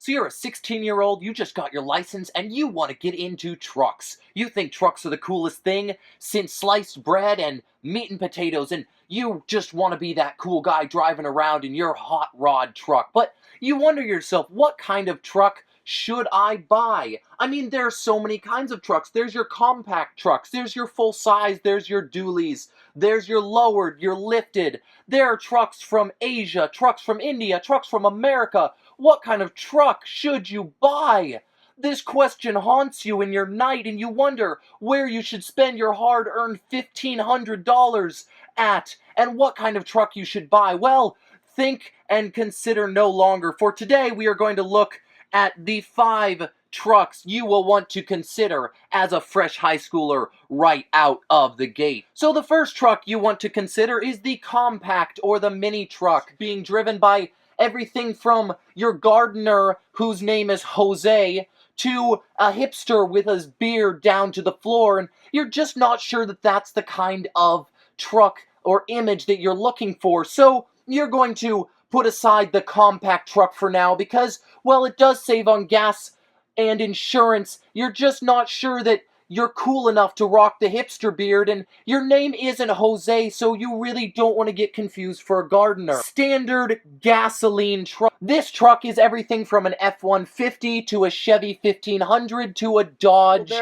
So you're a 16-year-old, you just got your license, and you want to get into trucks. You think trucks are the coolest thing since sliced bread and meat and potatoes, and you just want to be that cool guy driving around in your hot rod truck. But you wonder yourself, what kind of truck should I buy? I mean, there are so many kinds of trucks. There's your compact trucks, there's your full size, there's your dualies, there's your lowered, your lifted. There are trucks from Asia, trucks from India, trucks from America. What kind of truck should you buy? This question haunts you in your night, and you wonder where you should spend your hard-earned $1,500 at, and what kind of truck you should buy. Well, think and consider no longer, for today we are going to look at the 5 trucks you will want to consider as a fresh high schooler right out of the gate. So the first truck you want to consider is the compact or the mini truck, being driven by everything from your gardener whose name is Jose to a hipster with his beard down to the floor, and you're just not sure that that's the kind of truck or image that you're looking for. So you're going to put aside the compact truck for now because, well, it does save on gas and insurance. You're just not sure that you're cool enough to rock the hipster beard, and your name isn't Jose, so you really don't want to get confused for a gardener. Standard gasoline truck. This truck is everything from an F-150 to a Chevy 1500 to a Dodge.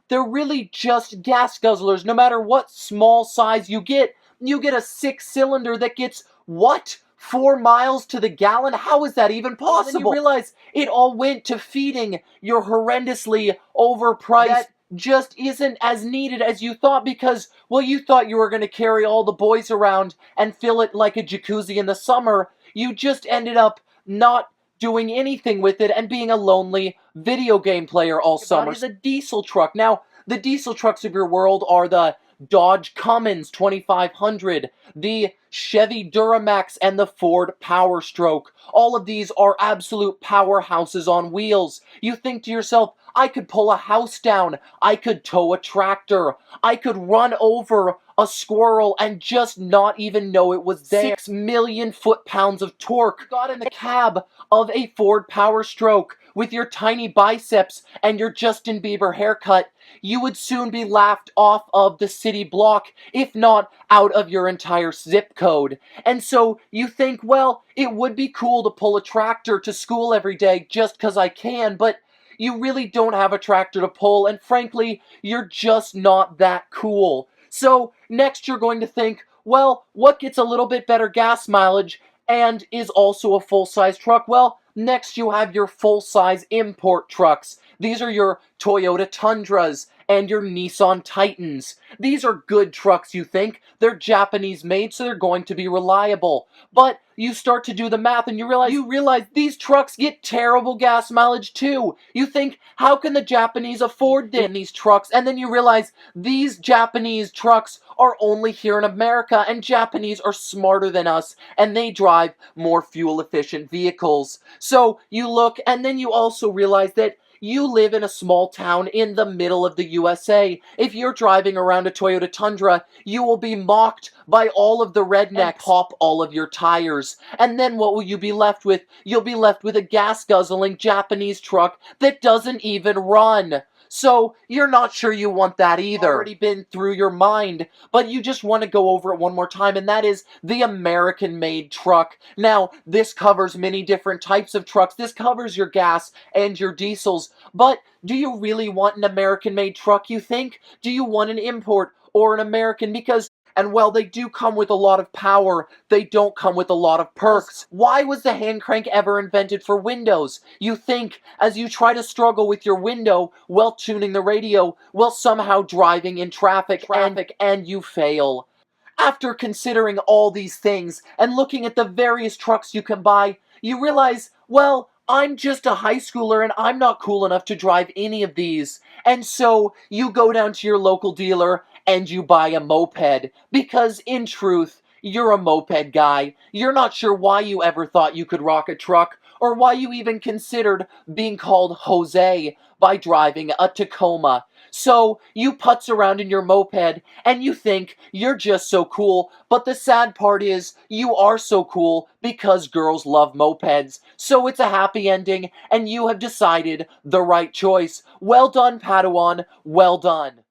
They're really just gas guzzlers. No matter what small size you get a 6-cylinder that gets, what? 4 miles to the gallon? How is that even possible? Then you realize it all went to feeding your horrendously overpriced that just isn't as needed as you thought because, well, you thought you were going to carry all the boys around and fill it like a jacuzzi in the summer. You just ended up not doing anything with it and being a lonely video game player all summer. It's a diesel truck. Now, the diesel trucks of your world are the Dodge Cummins 2500, the Chevy Duramax, and the Ford Powerstroke. All of these are absolute powerhouses on wheels. You think to yourself, I could pull a house down, I could tow a tractor, I could run over a squirrel and just not even know it was there. 6 million foot-pounds of torque. Got in the cab of a Ford Powerstroke with your tiny biceps and your Justin Bieber haircut. You would soon be laughed off of the city block, if not out of your entire zip code. And so you think, well, it would be cool to pull a tractor to school every day just because I can, but you really don't have a tractor to pull, and frankly, you're just not that cool. So next you're going to think, well, what gets a little bit better gas mileage and is also a full-size truck? Well, next you have your full-size import trucks. These are your Toyota Tundras and your Nissan Titans. These are good trucks, you think. They're Japanese made, so they're going to be reliable. But you start to do the math and you realize these trucks get terrible gas mileage too. You think, how can the Japanese afford these trucks? And then you realize these Japanese trucks are only here in America, and Japanese are smarter than us, and they drive more fuel-efficient vehicles. So you look, and then you also realize that you live in a small town in the middle of the USA. If you're driving around a Toyota Tundra, you will be mocked by all of the rednecks, pop all of your tires. And then what will you be left with? You'll be left with a gas-guzzling Japanese truck that doesn't even run. So, you're not sure you want that either. Already been through your mind, but you just want to go over it one more time, and that is the American-made truck. Now, this covers many different types of trucks. This covers your gas and your diesels, but do you really want an American-made truck, you think? Do you want an import or an American? Because, and while they do come with a lot of power, they don't come with a lot of perks. Why was the hand crank ever invented for windows? You think, as you try to struggle with your window while tuning the radio, while somehow driving in traffic, and you fail. After considering all these things and looking at the various trucks you can buy, you realize, well, I'm just a high schooler and I'm not cool enough to drive any of these. And so you go down to your local dealer and you buy a moped, because in truth, you're a moped guy. You're not sure why you ever thought you could rock a truck or why you even considered being called Jose by driving a Tacoma. So you putz around in your moped and you think you're just so cool, but the sad part is you are so cool because girls love mopeds. So it's a happy ending and you have decided the right choice. Well done, Padawan. Well done.